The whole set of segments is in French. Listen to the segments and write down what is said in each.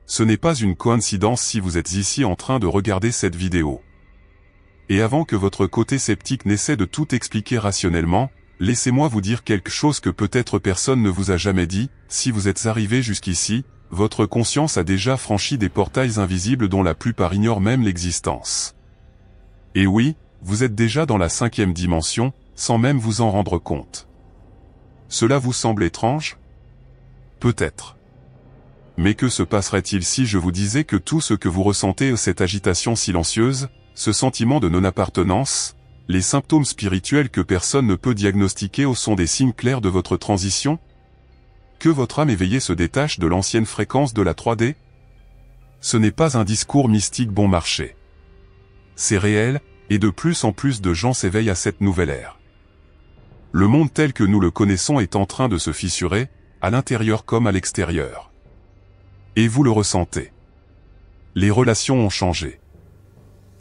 Ce n'est pas une coïncidence si vous êtes ici en train de regarder cette vidéo. Et avant que votre côté sceptique n'essaie de tout expliquer rationnellement, laissez-moi vous dire quelque chose que peut-être personne ne vous a jamais dit. Si vous êtes arrivé jusqu'ici, votre conscience a déjà franchi des portails invisibles dont la plupart ignorent même l'existence. Et oui, vous êtes déjà dans la 5e dimension, sans même vous en rendre compte. Cela vous semble étrange? Peut-être. Mais que se passerait-il si je vous disais que tout ce que vous ressentez, cette agitation silencieuse, ce sentiment de non-appartenance, les symptômes spirituels que personne ne peut diagnostiquer sont des signes clairs de votre transition? Que votre âme éveillée se détache de l'ancienne fréquence de la 3D? Ce n'est pas un discours mystique bon marché. C'est réel, et de plus en plus de gens s'éveillent à cette nouvelle ère. Le monde tel que nous le connaissons est en train de se fissurer, à l'intérieur comme à l'extérieur. Et vous le ressentez. Les relations ont changé.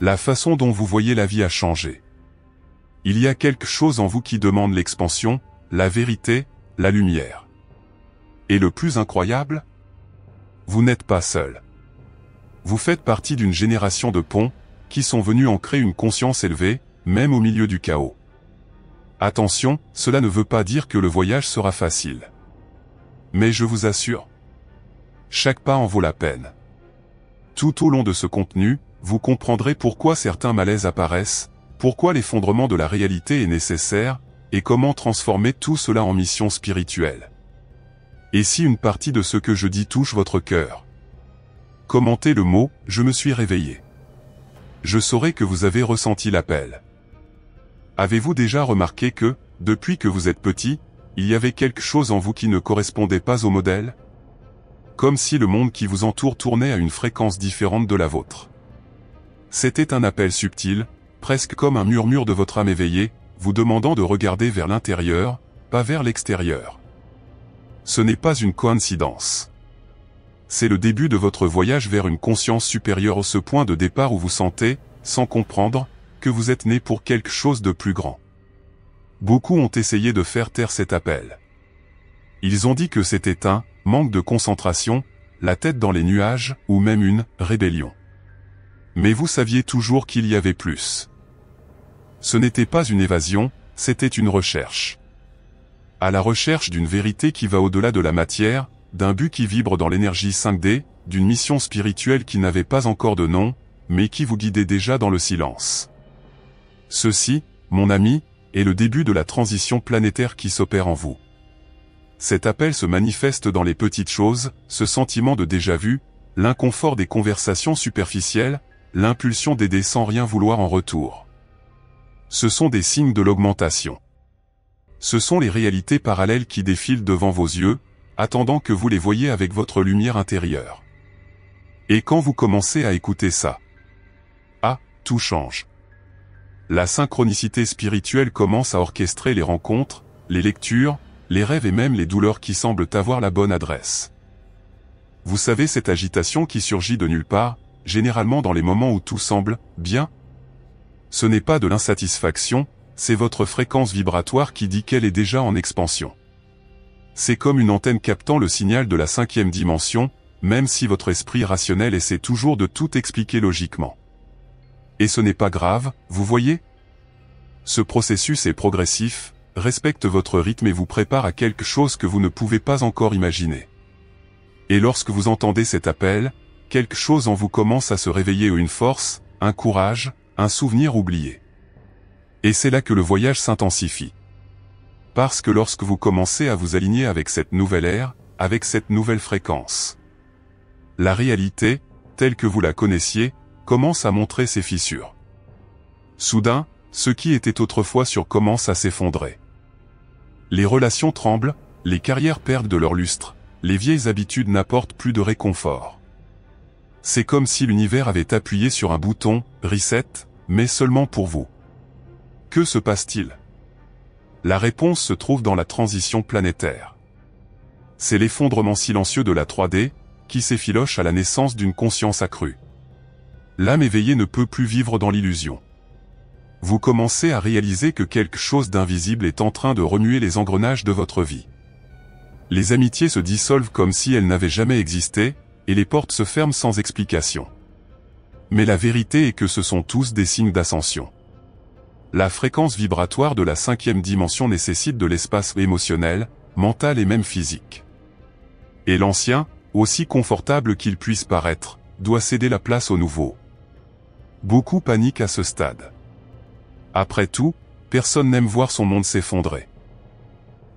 La façon dont vous voyez la vie a changé. Il y a quelque chose en vous qui demande l'expansion, la vérité, la lumière. Et le plus incroyable, vous n'êtes pas seul. Vous faites partie d'une génération de ponts, qui sont venus ancrer une conscience élevée, même au milieu du chaos. Attention, cela ne veut pas dire que le voyage sera facile. Mais je vous assure, chaque pas en vaut la peine. Tout au long de ce contenu, vous comprendrez pourquoi certains malaises apparaissent, pourquoi l'effondrement de la réalité est nécessaire, et comment transformer tout cela en mission spirituelle. Et si une partie de ce que je dis touche votre cœur, commentez le mot « Je me suis réveillé ». Je saurai que vous avez ressenti l'appel. Avez-vous déjà remarqué que, depuis que vous êtes petit, il y avait quelque chose en vous qui ne correspondait pas au modèle? Comme si le monde qui vous entoure tournait à une fréquence différente de la vôtre. C'était un appel subtil, presque comme un murmure de votre âme éveillée, vous demandant de regarder vers l'intérieur, pas vers l'extérieur. Ce n'est pas une coïncidence. C'est le début de votre voyage vers une conscience supérieure au ce point de départ où vous sentez, sans comprendre, que vous êtes né pour quelque chose de plus grand. Beaucoup ont essayé de faire taire cet appel. Ils ont dit que c'était un manque de concentration, la tête dans les nuages, ou même une rébellion. Mais vous saviez toujours qu'il y avait plus. Ce n'était pas une évasion, c'était une recherche. À la recherche d'une vérité qui va au-delà de la matière, d'un but qui vibre dans l'énergie 5D, d'une mission spirituelle qui n'avait pas encore de nom, mais qui vous guidait déjà dans le silence. Ceci, mon ami, est le début de la transition planétaire qui s'opère en vous. Cet appel se manifeste dans les petites choses, ce sentiment de déjà-vu, l'inconfort des conversations superficielles, l'impulsion d'aider sans rien vouloir en retour. Ce sont des signes de l'augmentation. Ce sont les réalités parallèles qui défilent devant vos yeux, attendant que vous les voyiez avec votre lumière intérieure. Et quand vous commencez à écouter ça, tout change. La synchronicité spirituelle commence à orchestrer les rencontres, les lectures, les rêves et même les douleurs qui semblent avoir la bonne adresse. Vous savez cette agitation qui surgit de nulle part, généralement dans les moments où tout semble bien? Ce n'est pas de l'insatisfaction, c'est votre fréquence vibratoire qui dit qu'elle est déjà en expansion. C'est comme une antenne captant le signal de la 5e dimension, même si votre esprit rationnel essaie toujours de tout expliquer logiquement. Et ce n'est pas grave, vous voyez? Ce processus est progressif, respecte votre rythme et vous prépare à quelque chose que vous ne pouvez pas encore imaginer. Et lorsque vous entendez cet appel, quelque chose en vous commence à se réveiller, une force, un courage, un souvenir oublié. Et c'est là que le voyage s'intensifie. Parce que lorsque vous commencez à vous aligner avec cette nouvelle ère, avec cette nouvelle fréquence, la réalité, telle que vous la connaissiez, commence à montrer ses fissures. Soudain, ce qui était autrefois sûr commence à s'effondrer. Les relations tremblent, les carrières perdent de leur lustre, les vieilles habitudes n'apportent plus de réconfort. C'est comme si l'univers avait appuyé sur un bouton, reset, mais seulement pour vous. Que se passe-t-il? La réponse se trouve dans la transition planétaire. C'est l'effondrement silencieux de la 3D, qui s'effiloche à la naissance d'une conscience accrue. L'âme éveillée ne peut plus vivre dans l'illusion. Vous commencez à réaliser que quelque chose d'invisible est en train de remuer les engrenages de votre vie. Les amitiés se dissolvent comme si elles n'avaient jamais existé, et les portes se ferment sans explication. Mais la vérité est que ce sont tous des signes d'ascension. La fréquence vibratoire de la 5e dimension nécessite de l'espace émotionnel, mental et même physique. Et l'ancien, aussi confortable qu'il puisse paraître, doit céder la place au nouveau. Beaucoup paniquent à ce stade. Après tout, personne n'aime voir son monde s'effondrer.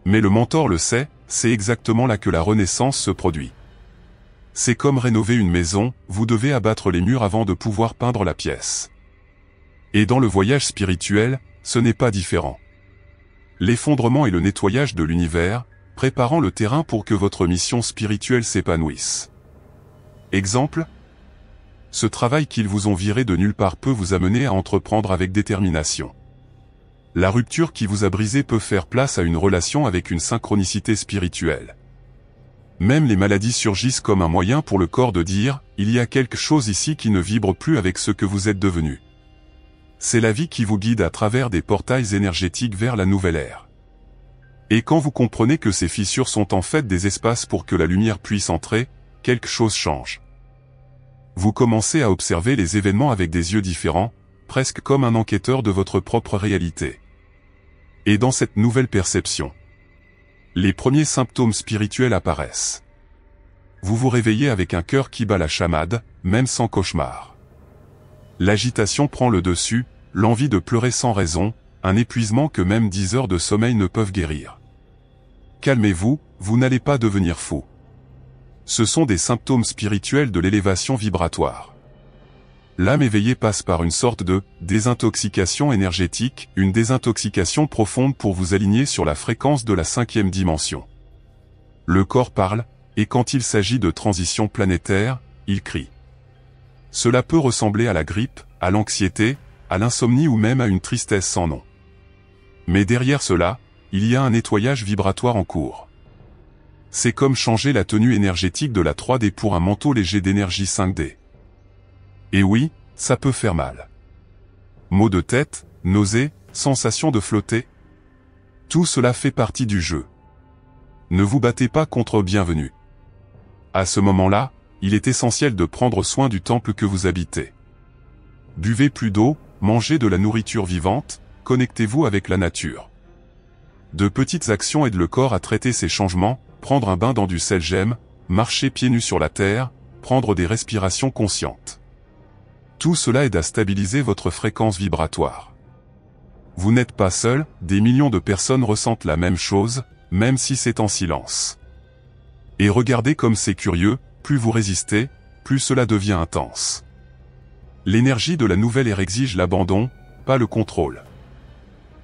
Mais le mentor le sait, c'est exactement là que la renaissance se produit. C'est comme rénover une maison, vous devez abattre les murs avant de pouvoir peindre la pièce. Et dans le voyage spirituel, ce n'est pas différent. L'effondrement et le nettoyage de l'univers, préparant le terrain pour que votre mission spirituelle s'épanouisse. Exemple ? Ce travail qu'ils vous ont viré de nulle part peut vous amener à entreprendre avec détermination. La rupture qui vous a brisé peut faire place à une relation avec une synchronicité spirituelle. Même les maladies surgissent comme un moyen pour le corps de dire « il y a quelque chose ici qui ne vibre plus avec ce que vous êtes devenu ». C'est la vie qui vous guide à travers des portails énergétiques vers la nouvelle ère. Et quand vous comprenez que ces fissures sont en fait des espaces pour que la lumière puisse entrer, quelque chose change. Vous commencez à observer les événements avec des yeux différents, presque comme un enquêteur de votre propre réalité. Et dans cette nouvelle perception, les premiers symptômes spirituels apparaissent. Vous vous réveillez avec un cœur qui bat la chamade, même sans cauchemar. L'agitation prend le dessus, l'envie de pleurer sans raison, un épuisement que même 10 heures de sommeil ne peuvent guérir. Calmez-vous, vous n'allez pas devenir fou. Ce sont des symptômes spirituels de l'élévation vibratoire. L'âme éveillée passe par une sorte de désintoxication énergétique, une désintoxication profonde pour vous aligner sur la fréquence de la 5e dimension. Le corps parle, et quand il s'agit de transition planétaire, il crie. Cela peut ressembler à la grippe, à l'anxiété, à l'insomnie ou même à une tristesse sans nom. Mais derrière cela, il y a un nettoyage vibratoire en cours. C'est comme changer la tenue énergétique de la 3D pour un manteau léger d'énergie 5D. Et oui, ça peut faire mal. Maux de tête, nausées, sensation de flotter. Tout cela fait partie du jeu. Ne vous battez pas contre bienvenue. À ce moment-là, il est essentiel de prendre soin du temple que vous habitez. Buvez plus d'eau, mangez de la nourriture vivante, connectez-vous avec la nature. De petites actions aident le corps à traiter ces changements, prendre un bain dans du sel gemme, marcher pieds nus sur la terre, prendre des respirations conscientes. Tout cela aide à stabiliser votre fréquence vibratoire. Vous n'êtes pas seul, des millions de personnes ressentent la même chose, même si c'est en silence. Et regardez comme c'est curieux, plus vous résistez, plus cela devient intense. L'énergie de la nouvelle ère exige l'abandon, pas le contrôle.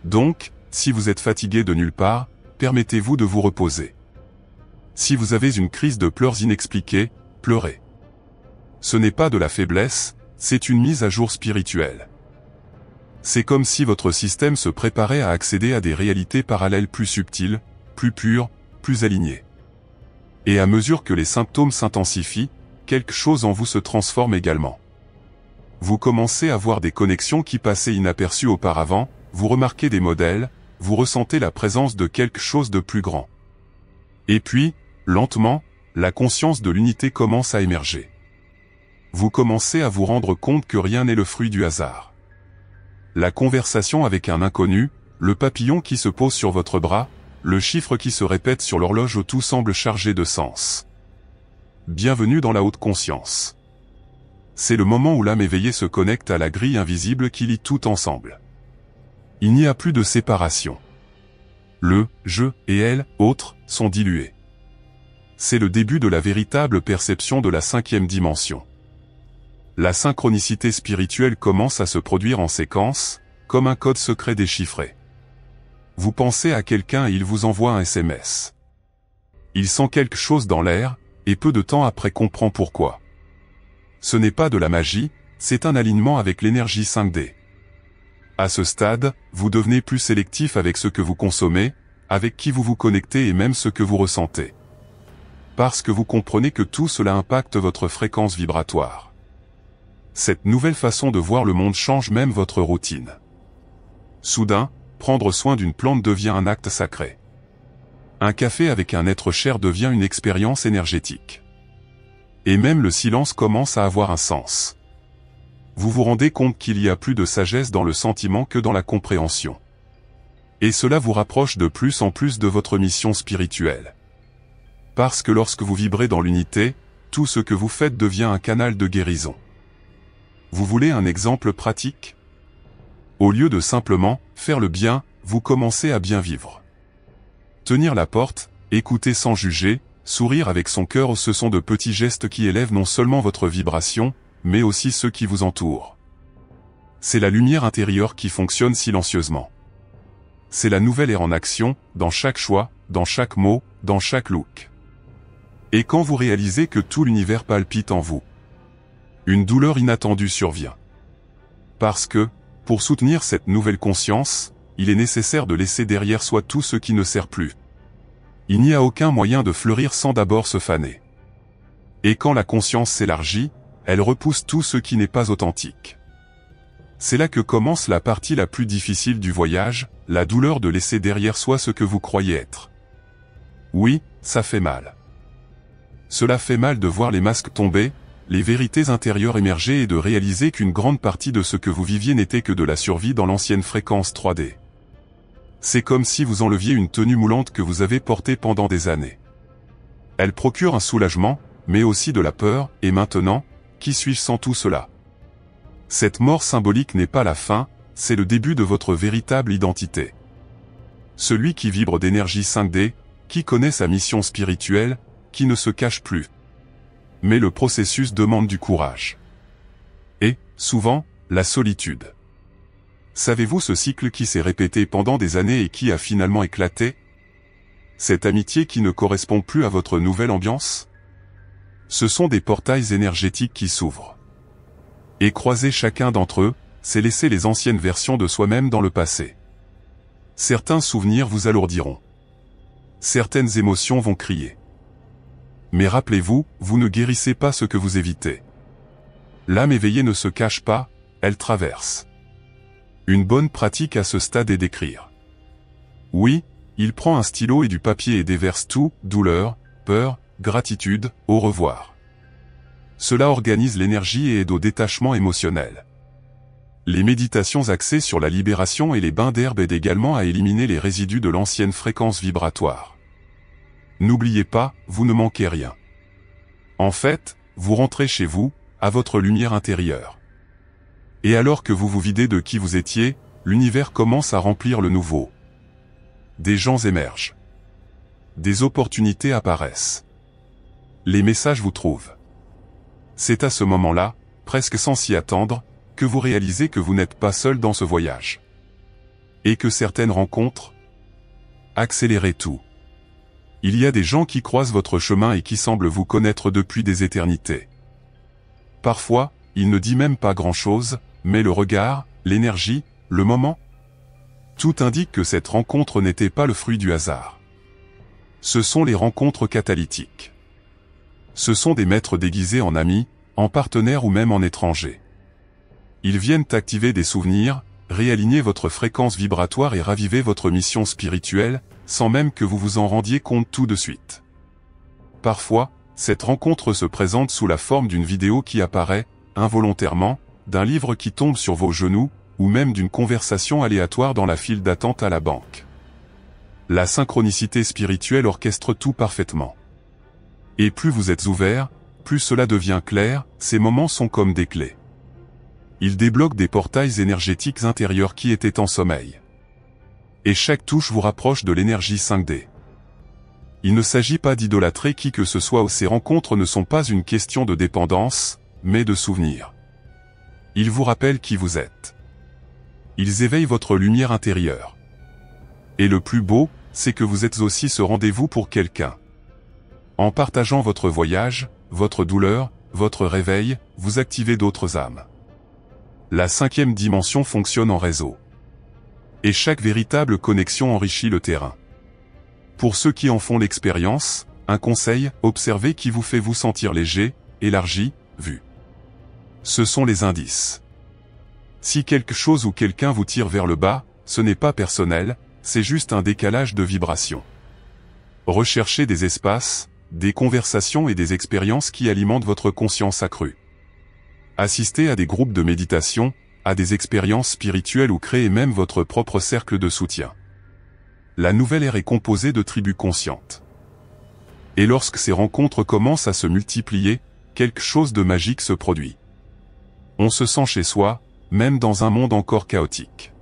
Donc, si vous êtes fatigué de nulle part, permettez-vous de vous reposer. Si vous avez une crise de pleurs inexpliquée, pleurez. Ce n'est pas de la faiblesse, c'est une mise à jour spirituelle. C'est comme si votre système se préparait à accéder à des réalités parallèles plus subtiles, plus pures, plus alignées. Et à mesure que les symptômes s'intensifient, quelque chose en vous se transforme également. Vous commencez à voir des connexions qui passaient inaperçues auparavant, vous remarquez des modèles, vous ressentez la présence de quelque chose de plus grand. Et puis, lentement, la conscience de l'unité commence à émerger. Vous commencez à vous rendre compte que rien n'est le fruit du hasard. La conversation avec un inconnu, le papillon qui se pose sur votre bras, le chiffre qui se répète sur l'horloge, tout semble chargé de sens. Bienvenue dans la haute conscience. C'est le moment où l'âme éveillée se connecte à la grille invisible qui lie tout ensemble. Il n'y a plus de séparation. Le « je » et « elle » autres, sont dilués. C'est le début de la véritable perception de la 5e dimension. La synchronicité spirituelle commence à se produire en séquence, comme un code secret déchiffré. Vous pensez à quelqu'un et il vous envoie un SMS. Il sent quelque chose dans l'air, et peu de temps après comprend pourquoi. Ce n'est pas de la magie, c'est un alignement avec l'énergie 5D. À ce stade, vous devenez plus sélectif avec ce que vous consommez, avec qui vous vous connectez et même ce que vous ressentez. Parce que vous comprenez que tout cela impacte votre fréquence vibratoire. Cette nouvelle façon de voir le monde change même votre routine. Soudain, prendre soin d'une plante devient un acte sacré. Un café avec un être cher devient une expérience énergétique. Et même le silence commence à avoir un sens. Vous vous rendez compte qu'il y a plus de sagesse dans le sentiment que dans la compréhension. Et cela vous rapproche de plus en plus de votre mission spirituelle. Parce que lorsque vous vibrez dans l'unité, tout ce que vous faites devient un canal de guérison. Vous voulez un exemple pratique ? Au lieu de simplement faire le bien, vous commencez à bien vivre. Tenir la porte, écouter sans juger, sourire avec son cœur, ce sont de petits gestes qui élèvent non seulement votre vibration, mais aussi ceux qui vous entourent. C'est la lumière intérieure qui fonctionne silencieusement. C'est la nouvelle ère en action, dans chaque choix, dans chaque mot, dans chaque look. Et quand vous réalisez que tout l'univers palpite en vous, une douleur inattendue survient. Parce que, pour soutenir cette nouvelle conscience, il est nécessaire de laisser derrière soi tout ce qui ne sert plus. Il n'y a aucun moyen de fleurir sans d'abord se faner. Et quand la conscience s'élargit, elle repousse tout ce qui n'est pas authentique. C'est là que commence la partie la plus difficile du voyage, la douleur de laisser derrière soi ce que vous croyez être. Oui, ça fait mal. Cela fait mal de voir les masques tomber, les vérités intérieures émerger et de réaliser qu'une grande partie de ce que vous viviez n'était que de la survie dans l'ancienne fréquence 3D. C'est comme si vous enleviez une tenue moulante que vous avez portée pendant des années. Elle procure un soulagement, mais aussi de la peur, et maintenant, qui suis-je sans tout cela ? Cette mort symbolique n'est pas la fin, c'est le début de votre véritable identité. Celui qui vibre d'énergie 5D, qui connaît sa mission spirituelle, qui ne se cache plus. Mais le processus demande du courage. Et, souvent, la solitude. Savez-vous ce cycle qui s'est répété pendant des années et qui a finalement éclaté ? Cette amitié qui ne correspond plus à votre nouvelle ambiance ? Ce sont des portails énergétiques qui s'ouvrent. Et croiser chacun d'entre eux, c'est laisser les anciennes versions de soi-même dans le passé. Certains souvenirs vous alourdiront. Certaines émotions vont crier. Mais rappelez-vous, vous ne guérissez pas ce que vous évitez. L'âme éveillée ne se cache pas, elle traverse. Une bonne pratique à ce stade est d'écrire. Oui, il prend un stylo et du papier et déverse tout, douleur, peur, gratitude, au revoir. Cela organise l'énergie et aide au détachement émotionnel. Les méditations axées sur la libération et les bains d'herbe aident également à éliminer les résidus de l'ancienne fréquence vibratoire. N'oubliez pas, vous ne manquez rien. En fait, vous rentrez chez vous, à votre lumière intérieure. Et alors que vous vous videz de qui vous étiez, l'univers commence à remplir le nouveau. Des gens émergent. Des opportunités apparaissent. Les messages vous trouvent. C'est à ce moment-là, presque sans s'y attendre, que vous réalisez que vous n'êtes pas seul dans ce voyage. Et que certaines rencontres accélèrent tout. Il y a des gens qui croisent votre chemin et qui semblent vous connaître depuis des éternités. Parfois, il ne dit même pas grand-chose, mais le regard, l'énergie, le moment, tout indique que cette rencontre n'était pas le fruit du hasard. Ce sont les rencontres catalytiques. Ce sont des maîtres déguisés en amis, en partenaires ou même en étrangers. Ils viennent activer des souvenirs, réaligner votre fréquence vibratoire et raviver votre mission spirituelle, sans même que vous vous en rendiez compte tout de suite. Parfois, cette rencontre se présente sous la forme d'une vidéo qui apparaît, involontairement, d'un livre qui tombe sur vos genoux, ou même d'une conversation aléatoire dans la file d'attente à la banque. La synchronicité spirituelle orchestre tout parfaitement. Et plus vous êtes ouvert, plus cela devient clair, ces moments sont comme des clés. Ils débloquent des portails énergétiques intérieurs qui étaient en sommeil. Et chaque touche vous rapproche de l'énergie 5D. Il ne s'agit pas d'idolâtrer qui que ce soit, ces rencontres ne sont pas une question de dépendance, mais de souvenir. Ils vous rappellent qui vous êtes. Ils éveillent votre lumière intérieure. Et le plus beau, c'est que vous êtes aussi ce rendez-vous pour quelqu'un. En partageant votre voyage, votre douleur, votre réveil, vous activez d'autres âmes. La 5e dimension fonctionne en réseau. Et chaque véritable connexion enrichit le terrain. Pour ceux qui en font l'expérience, un conseil, observez qui vous fait vous sentir léger, élargi, vu. Ce sont les indices. Si quelque chose ou quelqu'un vous tire vers le bas, ce n'est pas personnel, c'est juste un décalage de vibration. Recherchez des espaces, des conversations et des expériences qui alimentent votre conscience accrue. Assistez à des groupes de méditation, à des expériences spirituelles ou créez même votre propre cercle de soutien. La nouvelle ère est composée de tribus conscientes. Et lorsque ces rencontres commencent à se multiplier, quelque chose de magique se produit. On se sent chez soi, même dans un monde encore chaotique.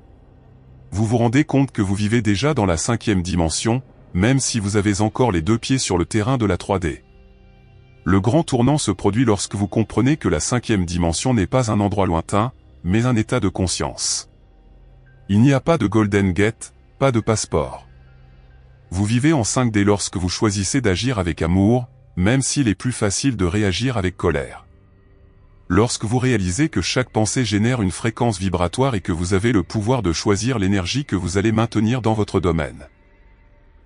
Vous vous rendez compte que vous vivez déjà dans la 5e dimension, même si vous avez encore les 2 pieds sur le terrain de la 3D. Le grand tournant se produit lorsque vous comprenez que la 5e dimension n'est pas un endroit lointain, mais un état de conscience. Il n'y a pas de Golden Gate, pas de passeport. Vous vivez en 5D lorsque vous choisissez d'agir avec amour, même s'il est plus facile de réagir avec colère. Lorsque vous réalisez que chaque pensée génère une fréquence vibratoire et que vous avez le pouvoir de choisir l'énergie que vous allez maintenir dans votre domaine.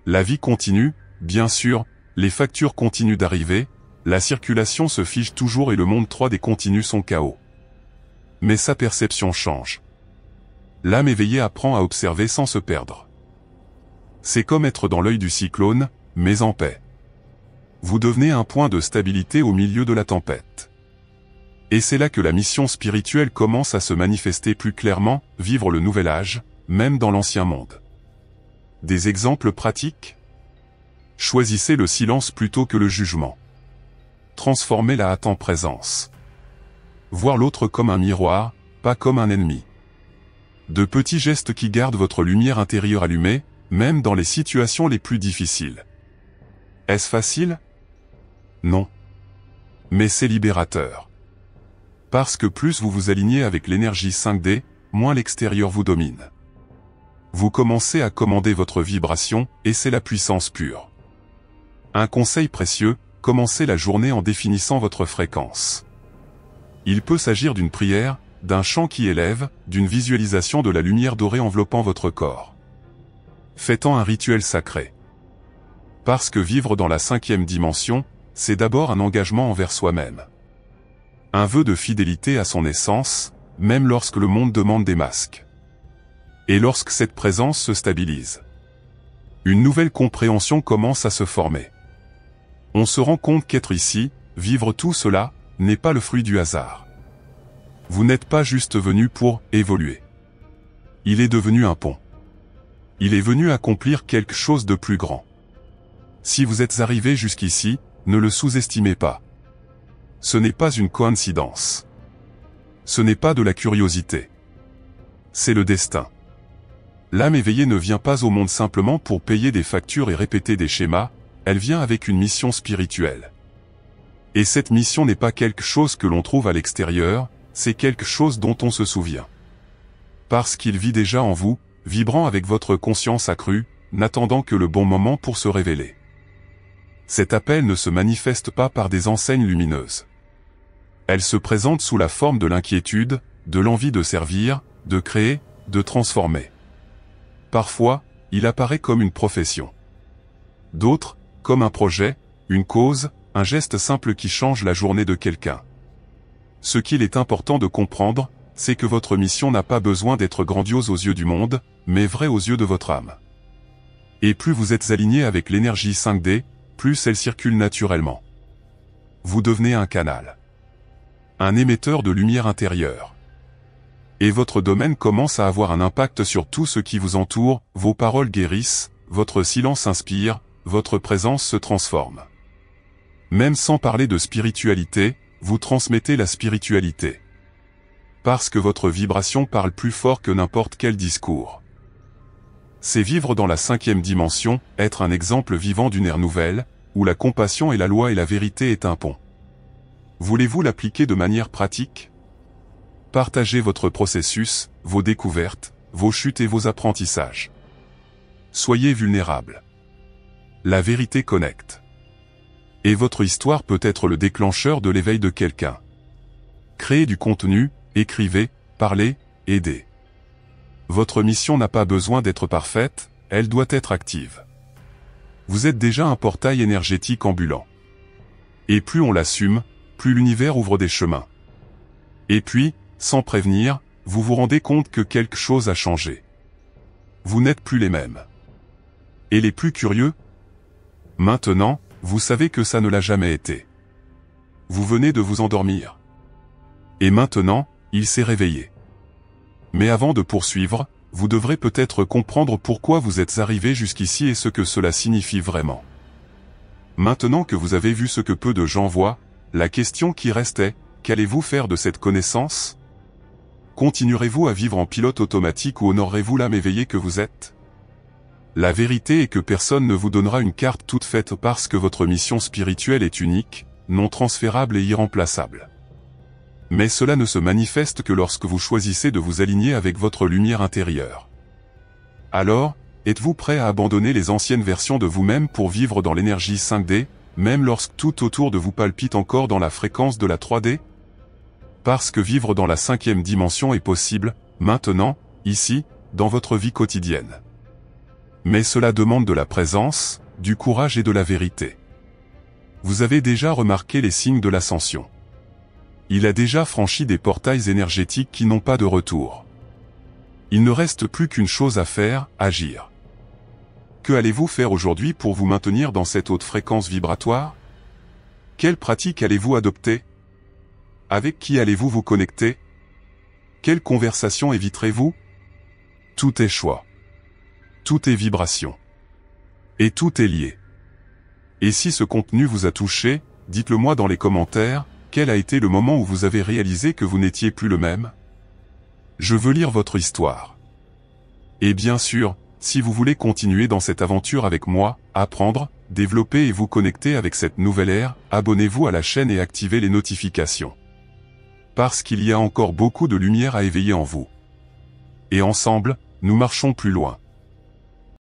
La vie continue, bien sûr, les factures continuent d'arriver, la circulation se fige toujours et le monde 3D continue son chaos. Mais sa perception change. L'âme éveillée apprend à observer sans se perdre. C'est comme être dans l'œil du cyclone, mais en paix. Vous devenez un point de stabilité au milieu de la tempête. Et c'est là que la mission spirituelle commence à se manifester plus clairement, vivre le nouvel âge, même dans l'ancien monde. Des exemples pratiques ? Choisissez le silence plutôt que le jugement. Transformez la hâte en présence. Voir l'autre comme un miroir, pas comme un ennemi. De petits gestes qui gardent votre lumière intérieure allumée, même dans les situations les plus difficiles. Est-ce facile ? Non. Mais c'est libérateur. Parce que plus vous vous alignez avec l'énergie 5D, moins l'extérieur vous domine. Vous commencez à commander votre vibration, et c'est la puissance pure. Un conseil précieux, commencez la journée en définissant votre fréquence. Il peut s'agir d'une prière, d'un chant qui élève, d'une visualisation de la lumière dorée enveloppant votre corps. Faites-en un rituel sacré. Parce que vivre dans la 5e dimension, c'est d'abord un engagement envers soi-même. Un vœu de fidélité à son essence, même lorsque le monde demande des masques. Et lorsque cette présence se stabilise, une nouvelle compréhension commence à se former. On se rend compte qu'être ici, vivre tout cela, n'est pas le fruit du hasard. Vous n'êtes pas juste venu pour évoluer. Il est devenu un pont. Il est venu accomplir quelque chose de plus grand. Si vous êtes arrivé jusqu'ici, ne le sous-estimez pas. Ce n'est pas une coïncidence. Ce n'est pas de la curiosité. C'est le destin. L'âme éveillée ne vient pas au monde simplement pour payer des factures et répéter des schémas, elle vient avec une mission spirituelle. Et cette mission n'est pas quelque chose que l'on trouve à l'extérieur, c'est quelque chose dont on se souvient. Parce qu'il vit déjà en vous, vibrant avec votre conscience accrue, n'attendant que le bon moment pour se révéler. Cet appel ne se manifeste pas par des enseignes lumineuses. Elle se présente sous la forme de l'inquiétude, de l'envie de servir, de créer, de transformer. Parfois, il apparaît comme une profession. D'autres, comme un projet, une cause, un geste simple qui change la journée de quelqu'un. Ce qu'il est important de comprendre, c'est que votre mission n'a pas besoin d'être grandiose aux yeux du monde, mais vraie aux yeux de votre âme. Et plus vous êtes aligné avec l'énergie 5D, plus elle circule naturellement. Vous devenez un canal. Un émetteur de lumière intérieure. Et votre domaine commence à avoir un impact sur tout ce qui vous entoure, vos paroles guérissent, votre silence inspire, votre présence se transforme. Même sans parler de spiritualité, vous transmettez la spiritualité. Parce que votre vibration parle plus fort que n'importe quel discours. C'est vivre dans la 5e dimension, être un exemple vivant d'une ère nouvelle, où la compassion et la loi et la vérité est un pont. Voulez-vous l'appliquer de manière pratique ? Partagez votre processus, vos découvertes, vos chutes et vos apprentissages. Soyez vulnérables. La vérité connecte. Et votre histoire peut être le déclencheur de l'éveil de quelqu'un. Créez du contenu, écrivez, parlez, aidez. Votre mission n'a pas besoin d'être parfaite, elle doit être active. Vous êtes déjà un portail énergétique ambulant. Et plus on l'assume, plus l'univers ouvre des chemins. Et puis, sans prévenir, vous vous rendez compte que quelque chose a changé. Vous n'êtes plus les mêmes. Et les plus curieux ? Maintenant, Vous savez que ça ne l'a jamais été. Vous venez de vous endormir. Et maintenant, il s'est réveillé. Mais avant de poursuivre, vous devrez peut-être comprendre pourquoi vous êtes arrivé jusqu'ici et ce que cela signifie vraiment. Maintenant que vous avez vu ce que peu de gens voient, la question qui reste est, qu'allez-vous faire de cette connaissance? Continuerez-vous à vivre en pilote automatique ou honorerez-vous l'âme éveillée que vous êtes? La vérité est que personne ne vous donnera une carte toute faite parce que votre mission spirituelle est unique, non transférable et irremplaçable. Mais cela ne se manifeste que lorsque vous choisissez de vous aligner avec votre lumière intérieure. Alors, êtes-vous prêt à abandonner les anciennes versions de vous-même pour vivre dans l'énergie 5D, même lorsque tout autour de vous palpite encore dans la fréquence de la 3D? Parce que vivre dans la 5e dimension est possible, maintenant, ici, dans votre vie quotidienne. Mais cela demande de la présence, du courage et de la vérité. Vous avez déjà remarqué les signes de l'ascension. Il a déjà franchi des portails énergétiques qui n'ont pas de retour. Il ne reste plus qu'une chose à faire, agir. Que allez-vous faire aujourd'hui pour vous maintenir dans cette haute fréquence vibratoire? Quelle pratique allez-vous adopter? Avec qui allez-vous vous connecter? Quelle conversation éviterez-vous? Tout est choix. Tout est vibration. Et tout est lié. Et si ce contenu vous a touché, dites-le moi dans les commentaires, quel a été le moment où vous avez réalisé que vous n'étiez plus le même? Je veux lire votre histoire. Et bien sûr, si vous voulez continuer dans cette aventure avec moi, apprendre, développer et vous connecter avec cette nouvelle ère, abonnez-vous à la chaîne et activez les notifications. Parce qu'il y a encore beaucoup de lumière à éveiller en vous. Et ensemble, nous marchons plus loin.